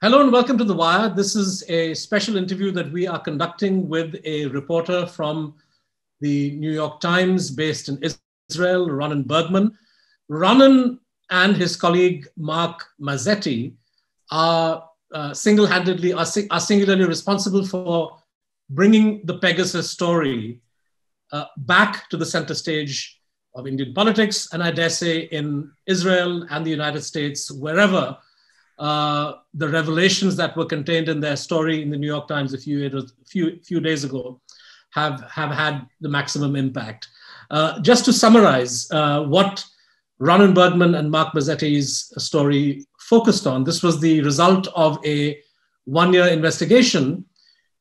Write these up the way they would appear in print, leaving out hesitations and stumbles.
Hello and welcome to The Wire. This is a special interview that we are conducting with a reporter from the New York Times based in Israel, Ronen Bergman. Ronen and his colleague Mark Mazzetti are singularly responsible for bringing the Pegasus story back to the center stage of Indian politics, and I dare say in Israel and the United States, wherever the revelations that were contained in their story in the New York Times a few days ago have had the maximum impact. Just to summarize what Ronen Bergman and Mark Mazzetti's story focused on, this was the result of a one-year investigation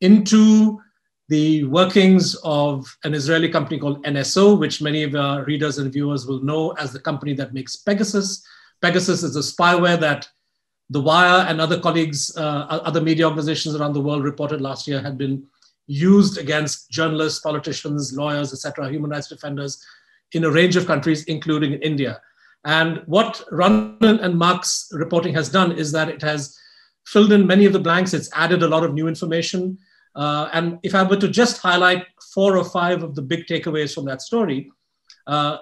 into the workings of an Israeli company called NSO, which many of our readers and viewers will know as the company that makes Pegasus. Pegasus is a spyware that The Wire and other colleagues, other media organizations around the world reported last year had been used against journalists, politicians, lawyers, etc., human rights defenders in a range of countries, including India. And what Ronen and Mark's reporting has done is that it has filled in many of the blanks. It's added a lot of new information. And if I were to just highlight 4 or 5 of the big takeaways from that story,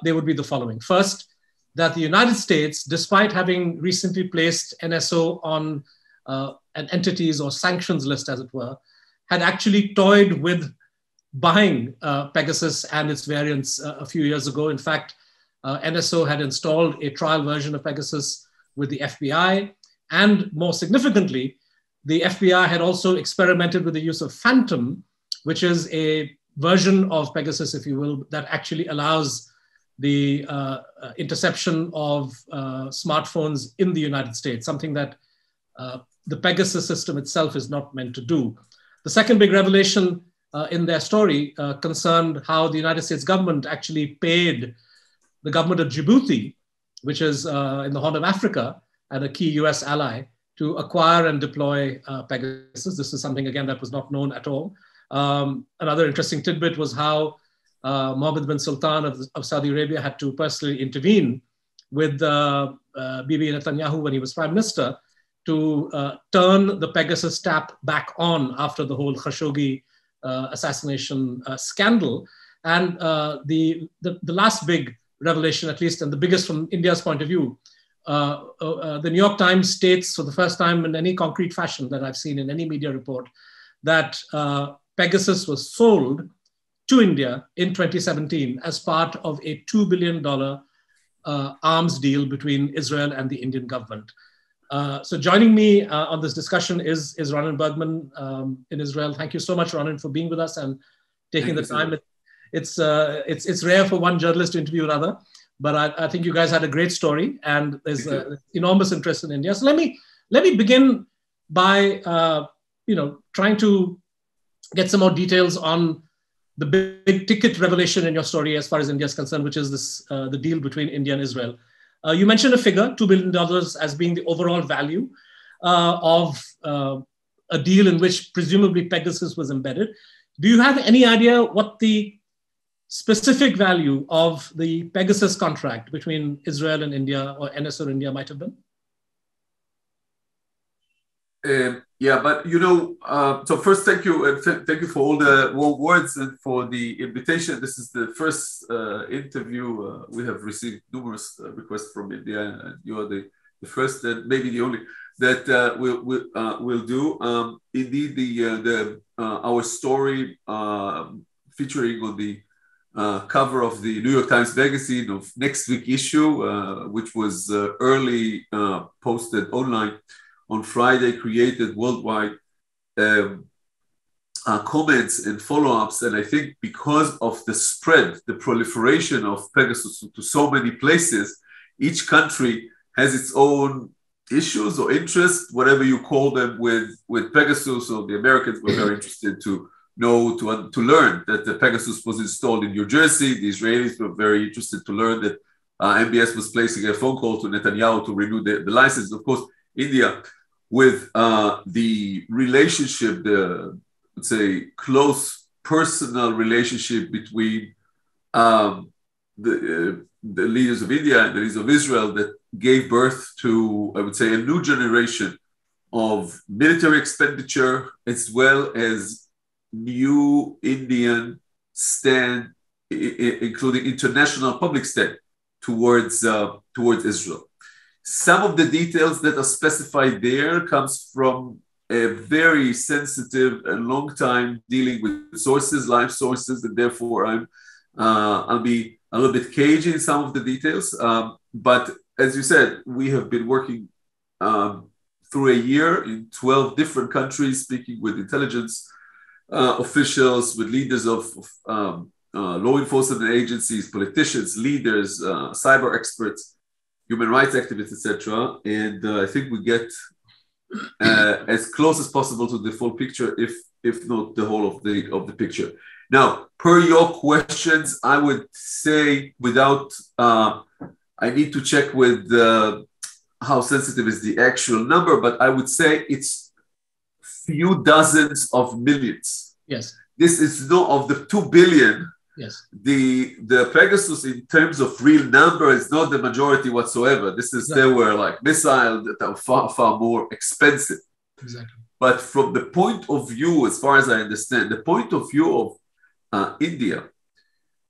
they would be the following. First, that the United States, despite having recently placed NSO on an entities or sanctions list, as it were, had actually toyed with buying Pegasus and its variants a few years ago. In fact, NSO had installed a trial version of Pegasus with the FBI. And more significantly, the FBI had also experimented with the use of Phantom, which is a version of Pegasus, if you will, that actually allows the interception of smartphones in the United States, something that the Pegasus system itself is not meant to do. The second big revelation in their story concerned how the United States government actually paid the government of Djibouti, which is in the Horn of Africa and a key US ally, to acquire and deploy Pegasus. This is something, again, that was not known at all. Another interesting tidbit was how Mohammed bin Sultan of Saudi Arabia had to personally intervene with Bibi Netanyahu when he was prime minister to turn the Pegasus tap back on after the whole Khashoggi assassination scandal. And the last big revelation, at least, and the biggest from India's point of view, the New York Times states for the first time in any concrete fashion that I've seen in any media report that Pegasus was sold to India in 2017 as part of a $2 billion arms deal between Israel and the Indian government. So joining me on this discussion is Ronen Bergman in Israel. Thank you so much, Ronen, for being with us and taking the time. It's rare for one journalist to interview another, but I think you guys had a great story and there's enormous interest in India. So let me begin by trying to get some more details on the big ticket revelation in your story as far as India is concerned, which is this the deal between India and Israel. You mentioned a figure, $2 billion, as being the overall value of a deal in which presumably Pegasus was embedded. Do you have any idea what the specific value of the Pegasus contract between Israel and India, or NSO India, might have been? Yeah, but so first, thank you, and thank you for all the warm words and for the invitation. This is the first interview. We have received numerous requests from India, and you are the first and maybe the only that we'll do. Indeed, our story featuring on the cover of the New York Times Magazine of next week issue, which was early posted online on Friday, created worldwide comments and follow-ups. And I think because of the spread, the proliferation of Pegasus to so many places, each country has its own issues or interests, whatever you call them, with Pegasus. So the Americans were very interested to know, to learn that the Pegasus was installed in New Jersey. The Israelis were very interested to learn that MBS was placing a phone call to Netanyahu to renew the license. Of course, India, with the relationship, let's say, close personal relationship between the leaders of India and the leaders of Israel, that gave birth to, I would say, a new generation of military expenditure, as well as new Indian stand, including international public stand towards Israel. Some of the details that are specified there comes from a very sensitive and long time dealing with sources, live sources, and therefore I'll be a little bit cagey in some of the details. But as you said, we have been working through a year in 12 different countries, speaking with intelligence officials, with leaders of law enforcement agencies, politicians, leaders, cyber experts, human rights activists, etc. And I think we get as close as possible to the full picture, if not the whole of the picture. Now, per your questions, I would say without, I need to check with how sensitive is the actual number, but I would say it's few dozens of millions. Yes. This is not of the 2 billion. Yes. The Pegasus in terms of real number is not the majority whatsoever. This is, exactly. There were like missiles that are far, far more expensive. Exactly. But from the point of view, as far as I understand, the point of view of India,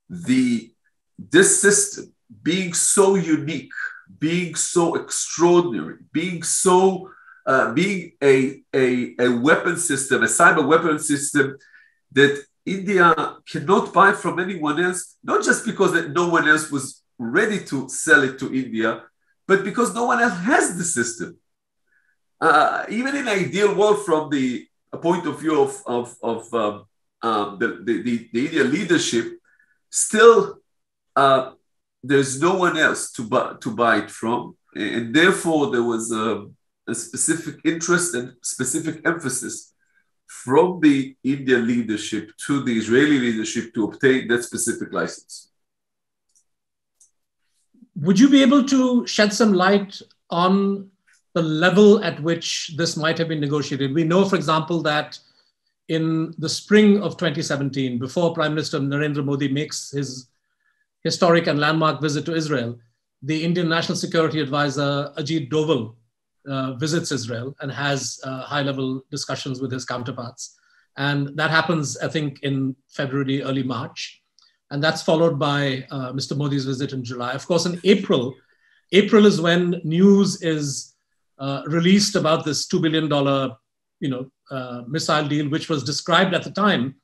this system being so unique, being so extraordinary, being so being a weapon system, a cyber weapon system that India cannot buy from anyone else, not just because that no one else was ready to sell it to India, but because no one else has the system. Even in an ideal world, from the point of view of the Indian leadership, still there's no one else to buy it from, and therefore there was a specific interest and specific emphasis from the Indian leadership to the Israeli leadership to obtain that specific license. Would you be able to shed some light on the level at which this might have been negotiated? We know, for example, that in the spring of 2017, before Prime Minister Narendra Modi makes his historic and landmark visit to Israel, the Indian National Security Advisor Ajit Doval visits Israel and has high-level discussions with his counterparts. And that happens, I think, in February, early March. And that's followed by Mr. Modi's visit in July. Of course, in April is when news is released about this $2 billion missile deal, which was described at the time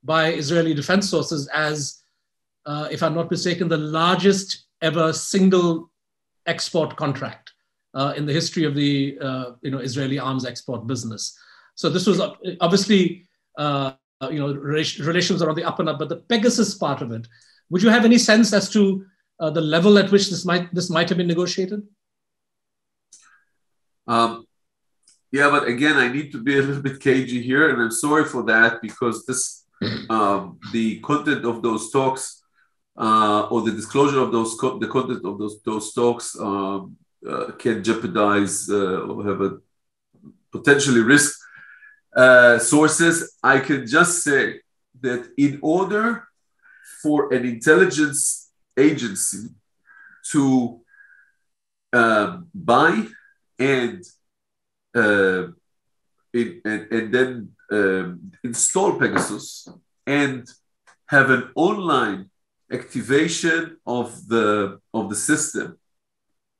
by Israeli defense sources as, if I'm not mistaken, the largest ever single export contract in the history of the Israeli arms export business. So this was obviously relations are on the up and up, but the Pegasus part of it, would you have any sense as to the level at which this might have been negotiated? Yeah, but again, I need to be a little bit cagey here, and I'm sorry for that, because the content of those talks or the disclosure of the content of those talks can jeopardize or have a potentially risk sources. I can just say that in order for an intelligence agency to buy and then install Pegasus and have an online activation of the system,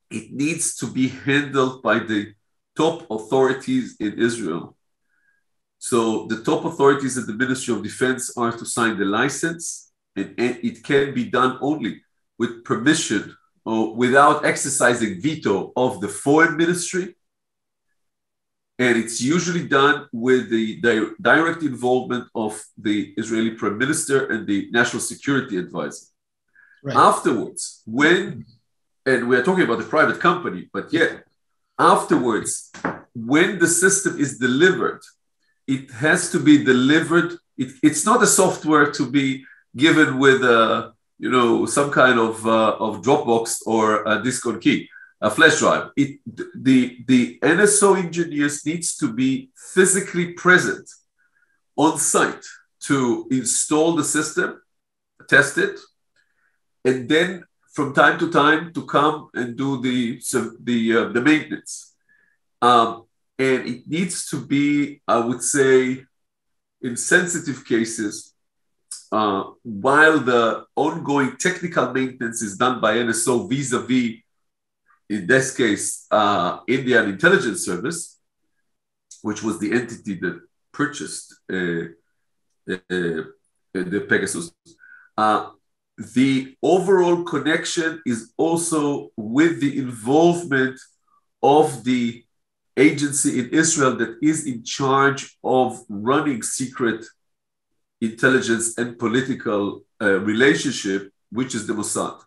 it needs to be handled by the top authorities in Israel. So the top authorities at the Ministry of Defense are to sign the license, and it can be done only with permission or without exercising veto of the foreign ministry. And it's usually done with the direct involvement of the Israeli Prime Minister and the National Security Advisor. Right. Afterwards, and we're talking about a private company, but yet afterwards, when the system is delivered, it has to be delivered. It's not a software to be given with some kind of Dropbox or a disk on key, a flash drive. The NSO engineers needs to be physically present on site to install the system, test it, and then from time to time to come and do the maintenance. and it needs to be, I would say, in sensitive cases, while the ongoing technical maintenance is done by NSO vis-a-vis, in this case, Indian Intelligence Service, which was the entity that purchased the Pegasus. The overall connection is also with the involvement of the agency in Israel that is in charge of running secret intelligence and political relationship, which is the Mossad.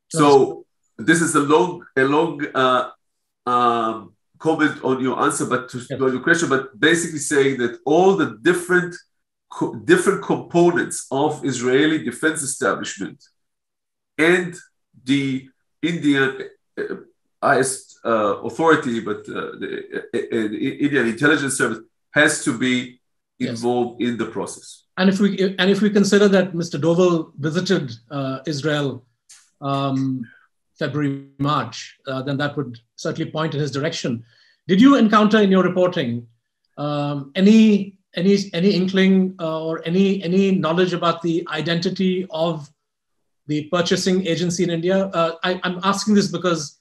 So this is a long comment on your answer, but to your question, but basically saying that all the different components of Israeli defense establishment and the Indian highest authority, but the Indian Intelligence Service has to be involved in the process. And if we consider that Mr. Doval visited Israel February, March, then that would certainly point in his direction. Did you encounter in your reporting any inkling or any knowledge about the identity of the purchasing agency in India? I'm asking this because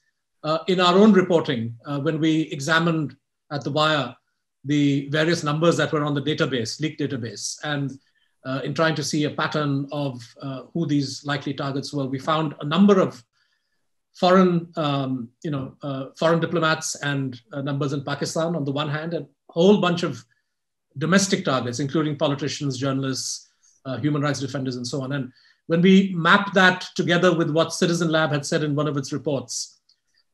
in our own reporting, when we examined at the Wire the various numbers that were on the database, leaked database, and in trying to see a pattern of who these likely targets were, we found a number of foreign diplomats and numbers in Pakistan on the one hand, and a whole bunch of domestic targets, including politicians, journalists, human rights defenders, and so on. And when we mapped that together with what Citizen Lab had said in one of its reports,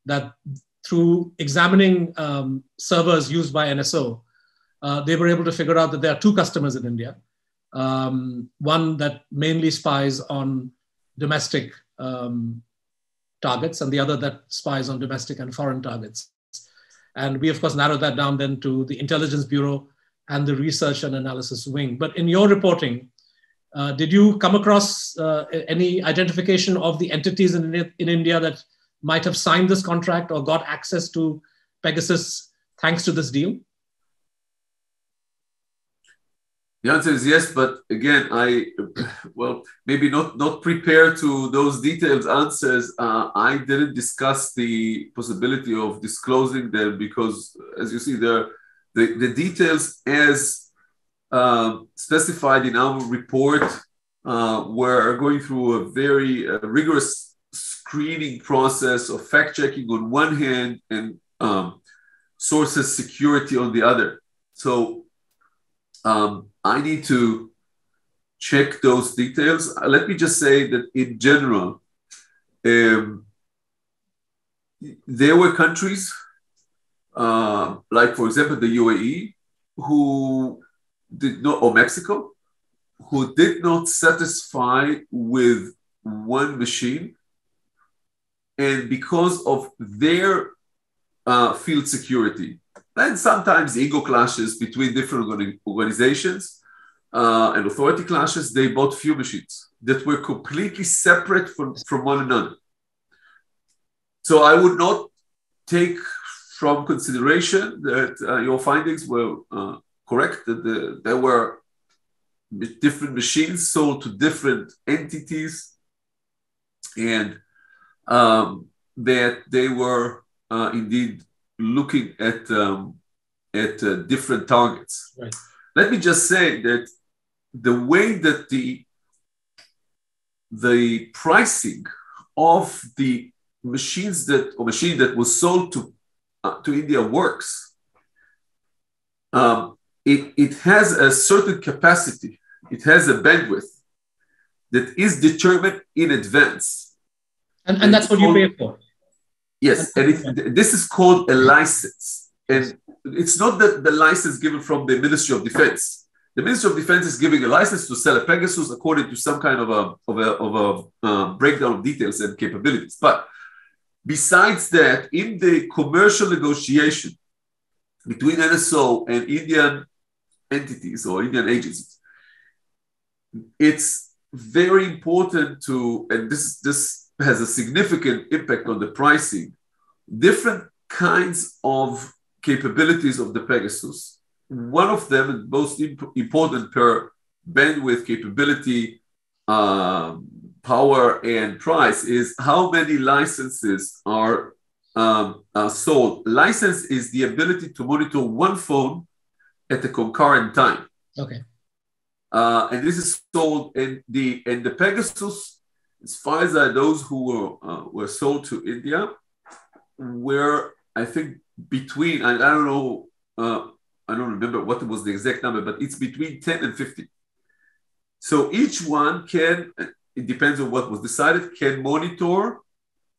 that through examining servers used by NSO, they were able to figure out that there are two customers in India. One that mainly spies on domestic targets, and the other that spies on domestic and foreign targets. And we, of course, narrowed that down then to the Intelligence Bureau and the Research and Analysis Wing. But in your reporting, did you come across any identification of the entities in India that might have signed this contract or got access to Pegasus thanks to this deal? The answer is yes, but again, maybe not prepared to those detailed answers. I didn't discuss the possibility of disclosing them because, as you see, the details as specified in our report were going through a very rigorous screening process of fact-checking on one hand and sources security on the other. So I need to check those details. Let me just say that in general, there were countries, like for example, the UAE, who did not, or Mexico, who did not satisfy with one machine. And because of their field security, and sometimes ego clashes between different organizations and authority clashes, they bought few machines that were completely separate from one another. So I would not take from consideration that your findings were correct, that there were different machines sold to different entities, and that they were indeed looking at different targets. Right. Let me just say that the way that the pricing of the machine that was sold to India works, it has a certain capacity. It has a bandwidth that is determined in advance. And that's what you pay for. Yes, and this is called a license. And it's not that the license given from the Ministry of Defense. The Ministry of Defense is giving a license to sell a Pegasus according to some kind of a breakdown of details and capabilities. But besides that, in the commercial negotiation between NSO and Indian entities or Indian agencies, it's very important to, and this has a significant impact on the pricing, different kinds of capabilities of the Pegasus. One of them, and most important per bandwidth, capability, power, and price, is how many licenses are sold. License is the ability to monitor one phone at a concurrent time. Okay. And this is sold, and the Pegasus, as far as those who were sold to India, were, I think, between, I don't know, I don't remember what was the exact number, but it's between 10 and 50. So each one can, it depends on what was decided, can monitor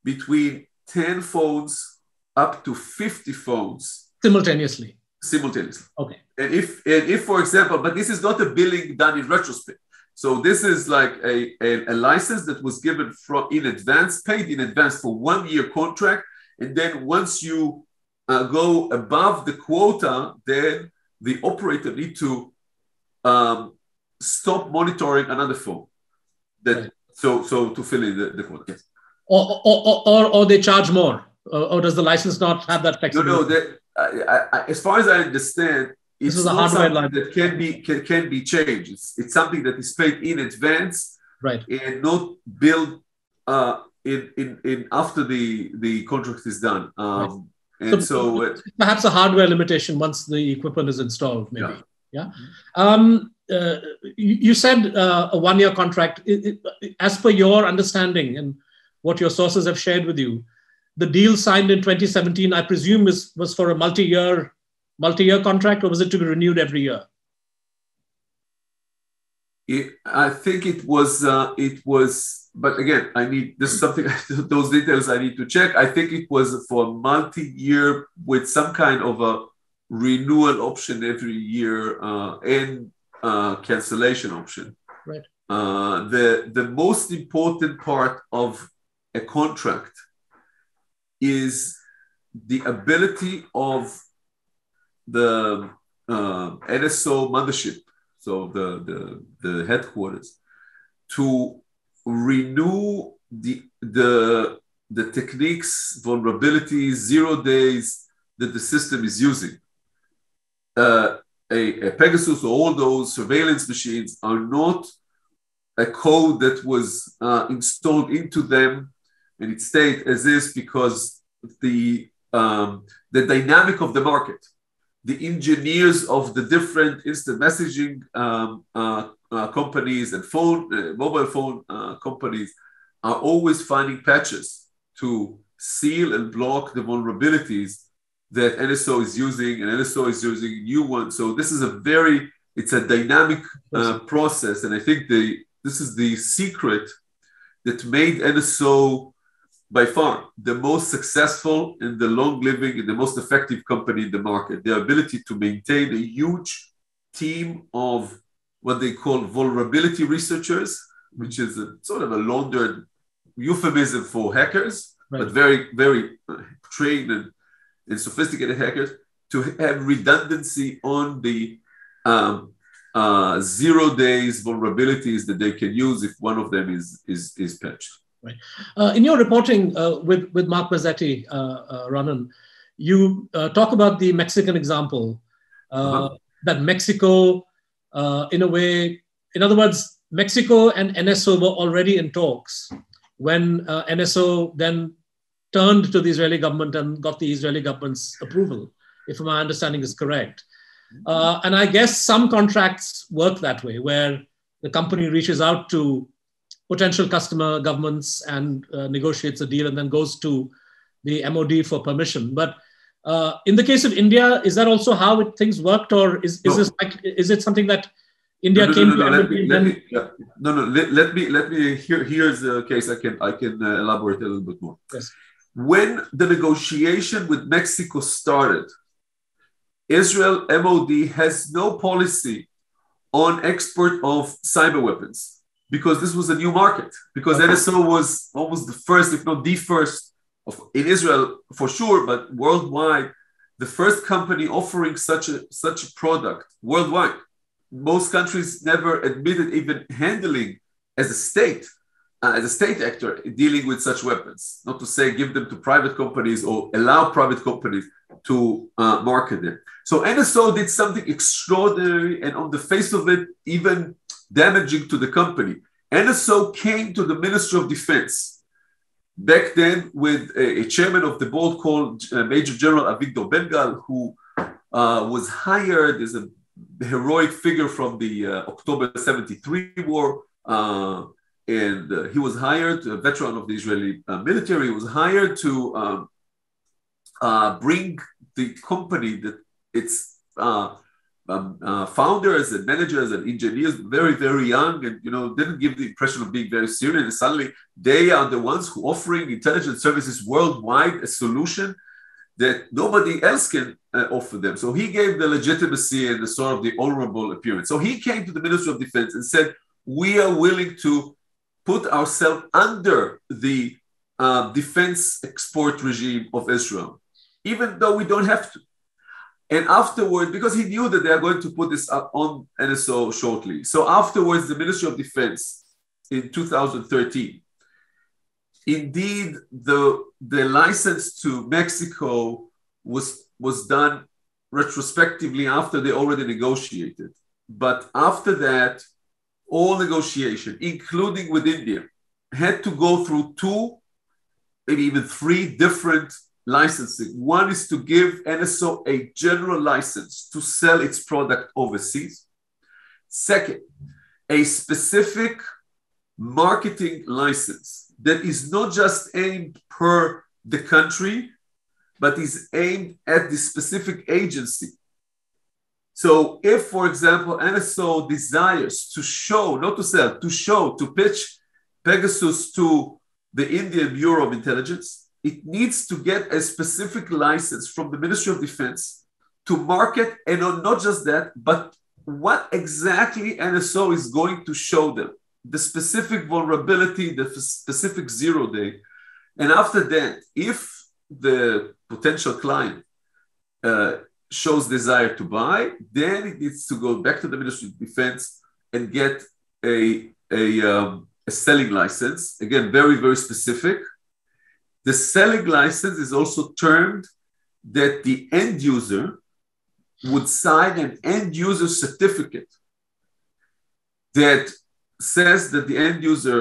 between 10 phones up to 50 phones. Simultaneously. Okay. And if, for example, but this is not a billing done in retrospect. So this is like a license that was given in advance, paid in advance for 1 year contract. And then once you go above the quota, then the operator need to stop monitoring another phone. That so to fill in the quota. Yes. Or they charge more, or does the license not have that flexibility? No. As far as I understand, it's not something that can be changed. It's something that is paid in advance, right, and not billed in after the contract is done. Right. And so perhaps a hardware limitation once the equipment is installed, maybe. Yeah. You said a 1 year contract. As per your understanding and what your sources have shared with you, the deal signed in 2017, I presume, was for a multi-year contract, or was it to be renewed every year? I think it was, but again, this is something, those details I need to check. I think it was for multi-year with some kind of a renewal option every year and cancellation option. Right. The most important part of a contract is the ability of the NSO mothership, so the headquarters, to renew the techniques, vulnerabilities, 0 days that the system is using. A Pegasus or all those surveillance machines are not a code that was installed into them and it stayed as is, because the dynamic of the market, the engineers of the different instant messaging companies and mobile phone companies are always finding patches to seal and block the vulnerabilities that NSO is using, and NSO is using new ones. So this is it's a dynamic process. And I think this is the secret that made NSO by far the most successful and the long-living and the most effective company in the market. Their ability to maintain a huge team of what they call vulnerability researchers, which is sort of a laundered euphemism for hackers, but very, very trained and sophisticated hackers, to have redundancy on the 0 days vulnerabilities that they can use if one of them is patched. Right. In your reporting with Mark Mazzetti, Ronen, you talk about the Mexican example, that Mexico, in a way, in other words, Mexico and NSO were already in talks when NSO then turned to the Israeli government and got the Israeli government's approval, if my understanding is correct. And I guess some contracts work that way, where the company reaches out to potential customer governments and negotiates a deal and then goes to the MOD for permission. But in the case of India, is that also how things worked, or is it something that India came to? Let me. Here's the case. I can elaborate a little bit more. Yes. When the negotiation with Mexico started, Israel MOD has no policy on export of cyber weapons, because this was a new market, because NSO was almost the first, if not the first, in Israel for sure, but worldwide, the first company offering such a product worldwide. Most countries never admitted even handling as a state as a state actor dealing with such weapons, not to say give them to private companies or allow private companies to market them. So NSO did something extraordinary and on the face of it, even damaging to the company. NSO came to the Ministry of Defense back then with a chairman of the board called Major General Avigdor Ben-Gal, who was hired as a heroic figure from the October 73 war. And he was hired, a veteran of the Israeli military, was hired to bring the company, that its founders and managers and engineers, very, very young, and didn't give the impression of being very serious. And suddenly, they are the ones who offering intelligence services worldwide a solution that nobody else can offer them. So he gave the legitimacy and the sort of the honorable appearance. So he came to the Ministry of Defense and said, "We are willing to put ourselves under the defense export regime of Israel, even though we don't have to." And afterwards, because he knew that they are going to put this up on NSO shortly. So afterwards, the Ministry of Defense in 2013, indeed, the license to Mexico was done retrospectively after they already negotiated. But after that, all negotiation, including with India, had to go through 2, maybe even 3 different licensing. One is to give NSO a general license to sell its product overseas. Second, a specific marketing license that is not just aimed per the country, but is aimed at the specific agency. So if, for example, NSO desires to show, not to sell, to show, to pitch Pegasus to the Indian Bureau of Intelligence, it needs to get a specific license from the Ministry of Defense to market, and not just that, but what exactly NSO is going to show them, the specific vulnerability, the specific 0 day. And after that, if the potential client shows desire to buy, then it needs to go back to the Ministry of Defense and get a selling license. Again, very, very specific. The selling license is also termed that the end user would sign an end user certificate that says that the end user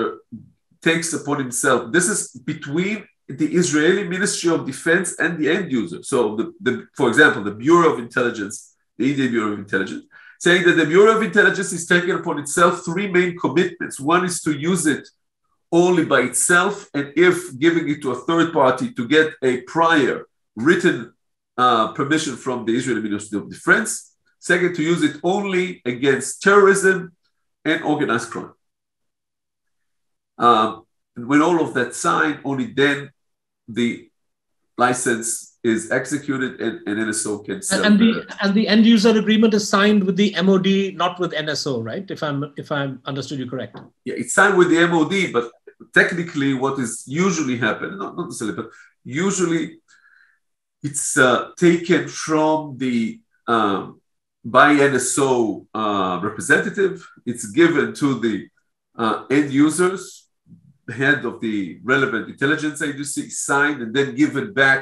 takes upon himself. This is between the Israeli Ministry of Defense and the end user. So, for example, the Bureau of Intelligence, the Indian Bureau of Intelligence, saying that the Bureau of Intelligence is taking upon itself 3 main commitments. One is to use it only by itself, and if giving it to a third party, to get a prior written permission from the Israeli Ministry of Defense. Second, to use it only against terrorism and organized crime. And when all of that signed, only then the license is executed and NSO can sell. And the end user agreement is signed with the MOD, not with NSO, right? If I'm understood you correct. Yeah, it's signed with the MOD, but technically what is usually happened, not necessarily, but usually it's taken from the by NSO representative. It's given to the end users, the head of the relevant intelligence agency, signed and then given back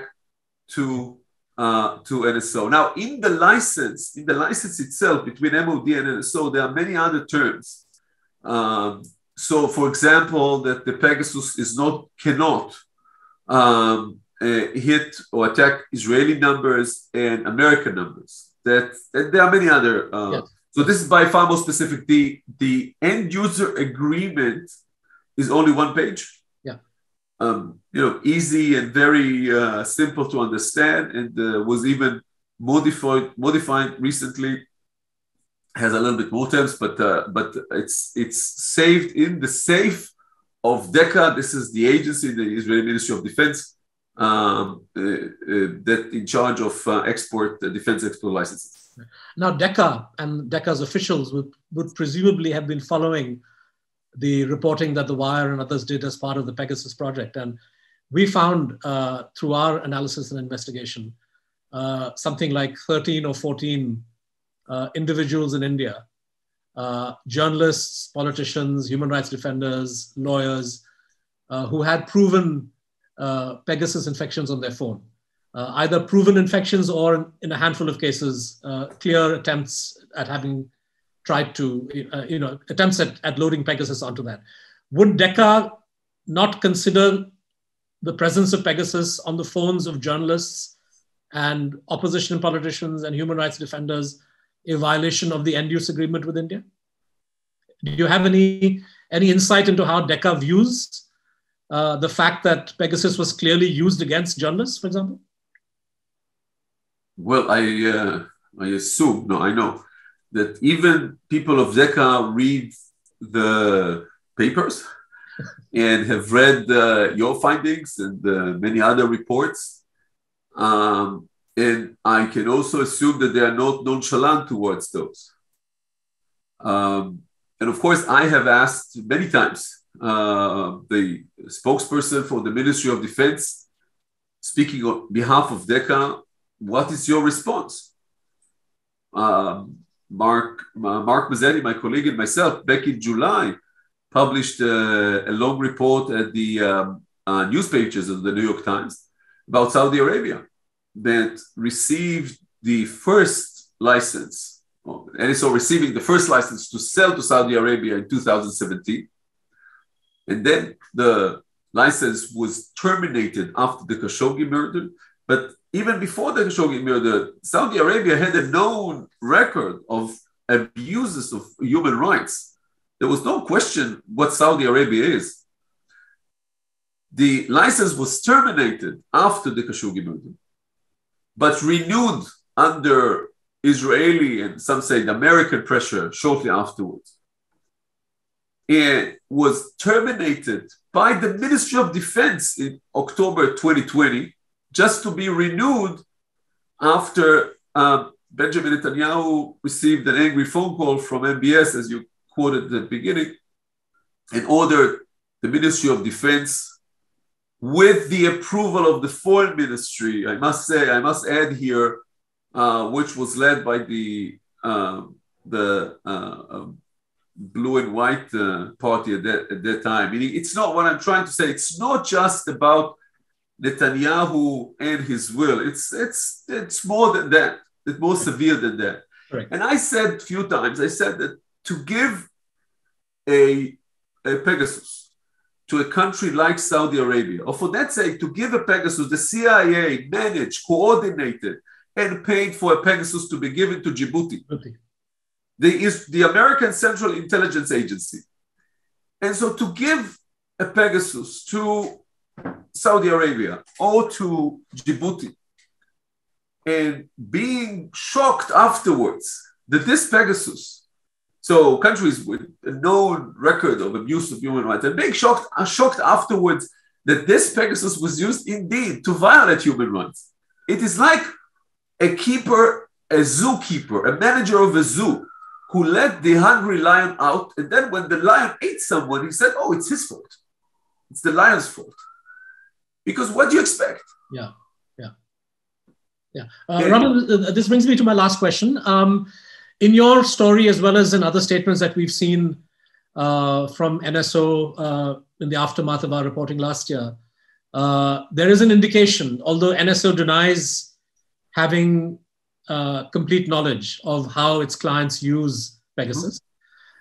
to NSO. Now, in the license itself between MOD and NSO, there are many other terms. So, for example, that the Pegasus cannot hit or attack Israeli numbers and American numbers. That there are many other. Yes. So this is by far more specific. The end user agreement is only 1 page. Yeah. Easy and very simple to understand, and was even modified recently. Has a little bit more terms, but it's saved in the safe of DECA. This is the agency, the Israeli Ministry of Defense, that in charge of defense export licenses. Now, DECA and DECA's officials would presumably have been following the reporting that The Wire and others did as part of the Pegasus project. And we found through our analysis and investigation, something like 13 or 14 individuals in India, journalists, politicians, human rights defenders, lawyers, who had proven Pegasus infections on their phone. Either proven infections or, in a handful of cases, clear attempts at having tried to, attempts at loading Pegasus onto that. Would DECA not consider the presence of Pegasus on the phones of journalists and opposition politicians and human rights defenders a violation of the end-use agreement with India? Do you have any insight into how DECA views the fact that Pegasus was clearly used against journalists, for example? Well, I assume, no, I know that even people of DECA read the papers and have read your findings and many other reports. And I can also assume that they are not nonchalant towards those. And of course, I have asked many times the spokesperson for the Ministry of Defense, speaking on behalf of DECA, what is your response? Mark Mazzetti, my colleague, and myself, back in July, published a long report at the news pages of the New York Times about Saudi Arabia that received the first license, NSO receiving the first license to sell to Saudi Arabia in 2017. And then the license was terminated after the Khashoggi murder. But even before the Khashoggi murder, Saudi Arabia had a known record of abuses of human rights. There was no question what Saudi Arabia is. The license was terminated after the Khashoggi murder, but renewed under Israeli and some say the American pressure shortly afterwards. It was terminated by the Ministry of Defense in October 2020, just to be renewed after Benjamin Netanyahu received an angry phone call from MBS, as you quoted at the beginning, and ordered the Ministry of Defense, with the approval of the Foreign Ministry, I must add here, which was led by the blue and white party at that time. Meaning, it's not what I'm trying to say. It's not just about Netanyahu and his will. It's more than that. It's more severe than that. Right. And I said a few times, I said that to give a Pegasus to a country like Saudi Arabia, or for that sake, to give a Pegasus, the CIA managed, coordinated, and paid for a Pegasus to be given to Djibouti. Okay. The American Central Intelligence Agency. And so to give a Pegasus to Saudi Arabia or to Djibouti, and being shocked afterwards that this Pegasus, so countries with a known record of abuse of human rights, and being shocked afterwards that this Pegasus was used indeed to violate human rights. It is like a keeper, a zookeeper, a manager of a zoo who let the hungry lion out, and then when the lion ate someone, he said, oh, it's his fault. It's the lion's fault. Because what do you expect? Yeah. Ronen, this brings me to my last question. In your story, as well as in other statements that we've seen from NSO in the aftermath of our reporting last year, there is an indication, although NSO denies having complete knowledge of how its clients use Pegasus,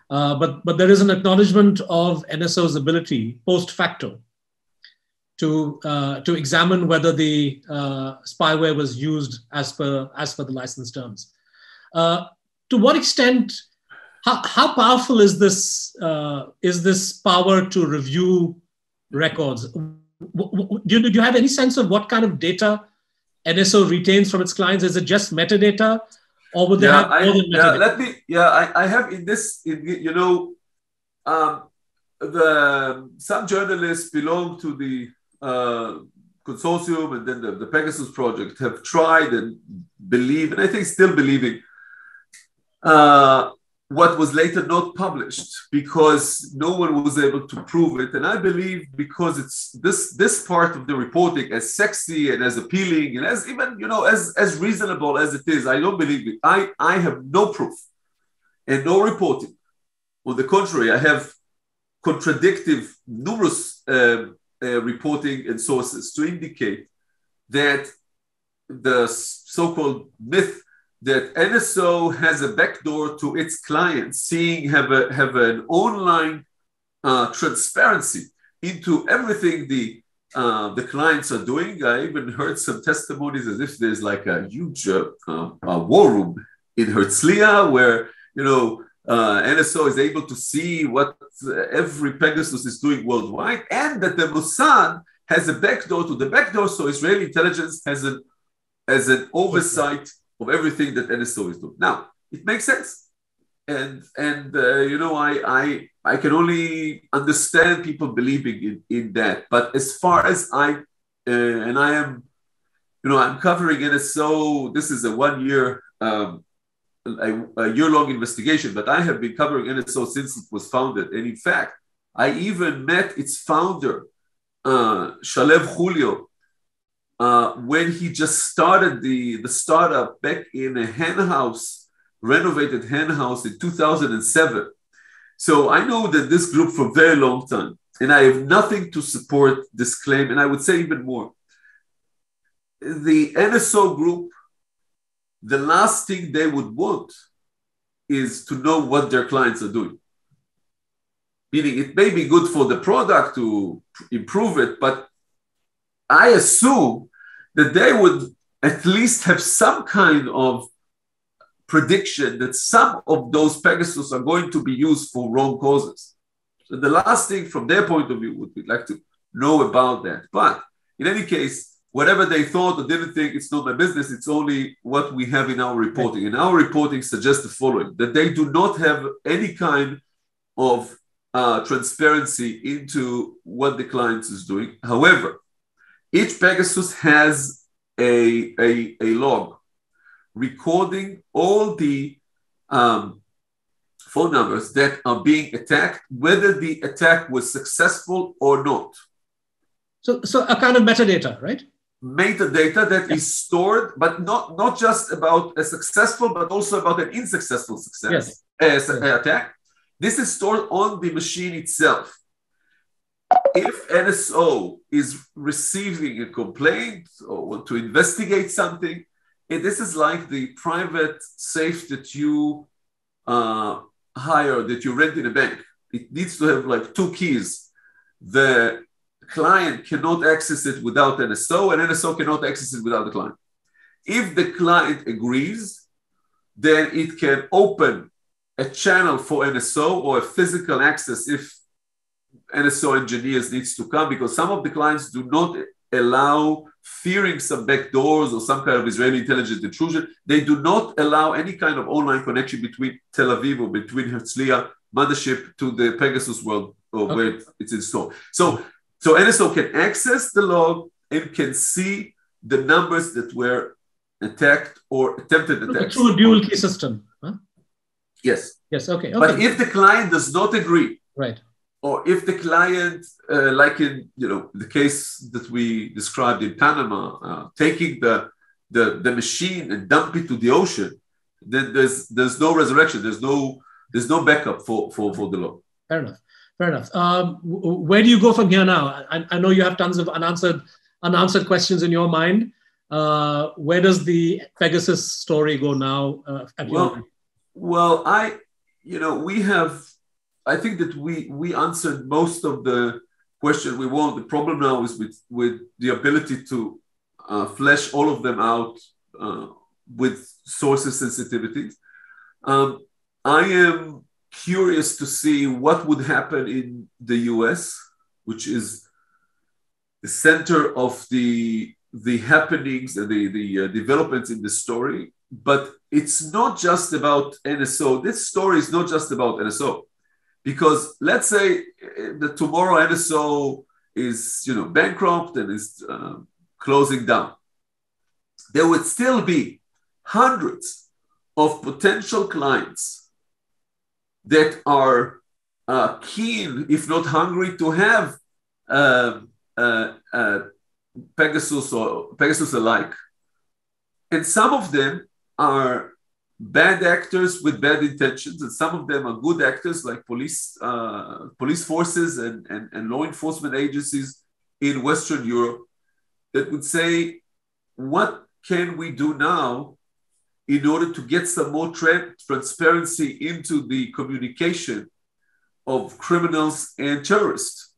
but there is an acknowledgement of NSO's ability post facto to examine whether the spyware was used as per the license terms. To what extent, how powerful is this power to review records? Do you have any sense of what kind of data NSO retains from its clients? Is it just metadata, or would they have more than metadata? I have some journalists belong to the consortium, and then the Pegasus project have tried and believe, and I think still believing, what was later not published, because no one was able to prove it. And I believe because it's this part of the reporting, as sexy and as appealing and as even, as reasonable as it is, I don't believe it. I have no proof and no reporting. On the contrary, I have contradictive, numerous reporting and sources to indicate that the so-called myth that NSO has a backdoor to its clients, have an online transparency into everything the clients are doing. I even heard some testimonies as if there's like a huge war room in Herzliya where, NSO is able to see what every Pegasus is doing worldwide, and that the Mossad has a backdoor to the backdoor, so Israeli intelligence has an oversight of everything that NSO is doing. Now, it makes sense. And I can only understand people believing in that. But as far as I'm covering NSO, this is a 1 year, a year-long investigation, but I have been covering NSO since it was founded. And in fact, I even met its founder, Shalev Julio, when he just started the startup back in a renovated hen house in 2007. So I know that this group for a very long time, and I have nothing to support this claim. And I would say even more, the NSO group, the last thing they would want is to know what their clients are doing. Meaning it may be good for the product to improve it, but I assume that they would at least have some kind of prediction that some of those Pegasus are going to be used for wrong causes. So the last thing from their point of view would be like to know about that. But in any case, whatever they thought or didn't think, it's not my business. It's only what we have in our reporting. And our reporting suggests the following, that they do not have any kind of transparency into what the client is doing. However, each Pegasus has a log recording all the phone numbers that are being attacked, whether the attack was successful or not. So a kind of metadata, right? Metadata that is stored, but not just about a successful, but also about an unsuccessful attack. This is stored on the machine itself. If NSO is receiving a complaint or want to investigate something, this is like the private safe that you hire, that you rent in a bank. It needs to have like 2 keys. The client cannot access it without NSO, and NSO cannot access it without the client. If the client agrees, then it can open a channel for NSO or a physical access if NSO engineers needs to come, because some of the clients do not allow, fearing some backdoors or some kind of Israeli intelligence intrusion, they do not allow any kind of online connection between Tel Aviv or between Herzliya mothership to the Pegasus world where it's installed. So NSO can access the log and can see the numbers that were attacked or attempted attacks. Through a dual key system. Huh? Yes. Yes, okay. But if the client does not agree, right, or if the client, like in the case that we described in Panama, taking the machine and dump it to the ocean, then there's no resurrection. There's no backup for the log. Fair enough. Where do you go from here now? I know you have tons of unanswered questions in your mind. Where does the Pegasus story go now? I think that we answered most of the questions we want. The problem now is with the ability to flesh all of them out with sources sensitivities. I am curious to see what would happen in the US, which is the center of the happenings and the developments in the story. But it's not just about NSO. This story is not just about NSO. Because let's say that tomorrow NSO is bankrupt and is closing down. There would still be hundreds of potential clients that are keen, if not hungry, to have Pegasus or Pegasus alike. And some of them are bad actors with bad intentions, and some of them are good actors like police forces and law enforcement agencies in Western Europe that would say, what can we do now in order to get some more transparency into the communication of criminals and terrorists?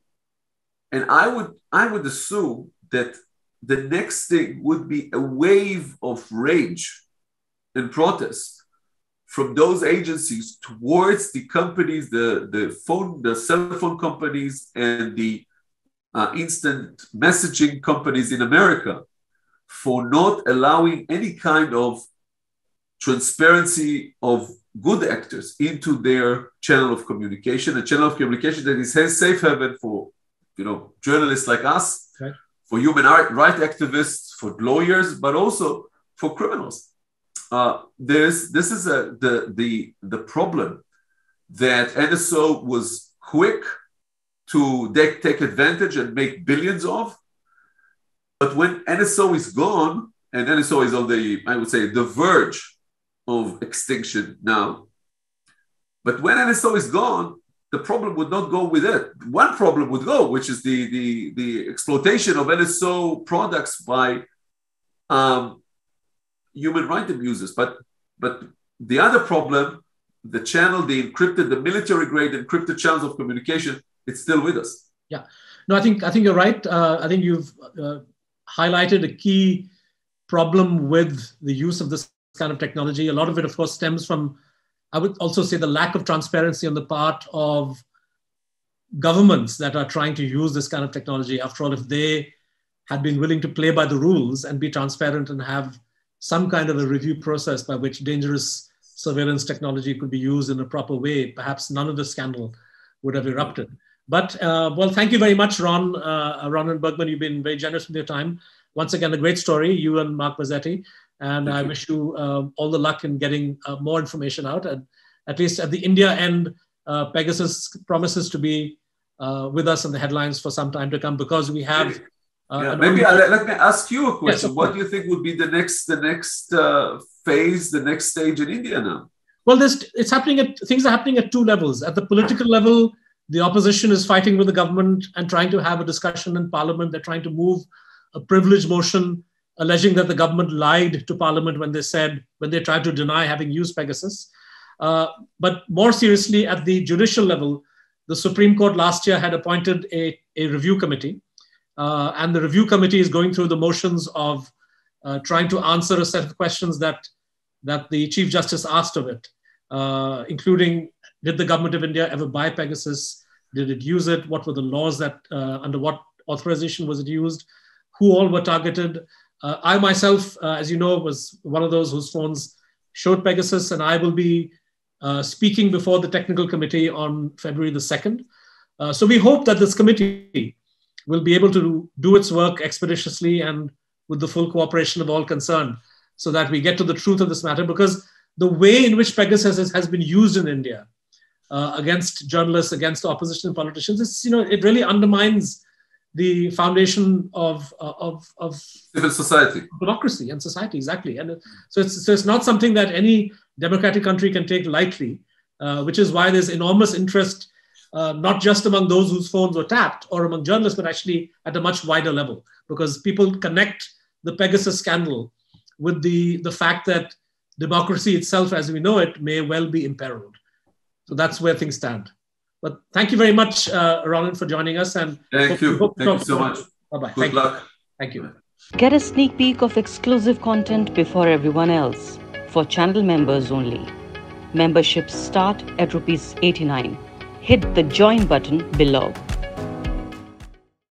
And I would assume that the next thing would be a wave of rage and protest from those agencies towards the companies, the cell phone companies and the instant messaging companies in America for not allowing any kind of transparency of good actors into their channel of communication, a channel of communication that is a safe haven for, journalists like us, right, for human rights activists, for lawyers, but also for criminals. This is the problem that NSO was quick to take advantage and make billions of. But when NSO is gone, and NSO is on the verge of extinction now. But when NSO is gone, the problem would not go with it. One problem would go, which is the exploitation of NSO products by human rights abusers. But the other problem, the military-grade encrypted channels of communication, it's still with us. Yeah, no, I think you're right. I think you've highlighted a key problem with the use of this kind of technology. A lot of it, of course, stems from, I would also say, the lack of transparency on the part of governments that are trying to use this kind of technology. After all, if they had been willing to play by the rules and be transparent and have some kind of a review process by which dangerous surveillance technology could be used in a proper way, perhaps none of the scandal would have erupted. But, well, thank you very much, Ronen Bergman. You've been very generous with your time. Once again, a great story, you and Mark Mazzetti. And I wish you all the luck in getting more information out. And at least at the India end, Pegasus promises to be with us in the headlines for some time to come, because we have... let me ask you a question. Yes, what do you think would be the next phase, the next stage in India now? Well, things are happening at two levels. At the political level, the opposition is fighting with the government and trying to have a discussion in parliament. They're trying to move a privilege motion alleging that the government lied to parliament when they tried to deny having used Pegasus. But more seriously, at the judicial level, the Supreme Court last year had appointed a review committee. And the review committee is going through the motions of trying to answer a set of questions that the Chief Justice asked of it, including, did the government of India ever buy Pegasus? Did it use it? What were the laws that, under what authorization was it used? Who all were targeted? I myself, as you know, was one of those whose phones showed Pegasus, and I will be speaking before the technical committee on February the 2nd. So we hope that this committee will be able to do its work expeditiously and with the full cooperation of all concerned, so that we get to the truth of this matter, because the way in which Pegasus has been used in India against journalists, against opposition politicians, it really undermines the foundation of civil society, democracy and society, exactly. And so it's not something that any democratic country can take lightly, which is why there's enormous interest, not just among those whose phones were tapped or among journalists, but actually at a much wider level, because people connect the Pegasus scandal with the fact that democracy itself, as we know it, may well be imperiled. So that's where things stand. But thank you very much, Ronen, for joining us. And thank you. Thank you so much. Bye-bye. Good luck. Thank you. Get a sneak peek of exclusive content before everyone else for channel members only. Memberships start at ₹89. Hit the join button below.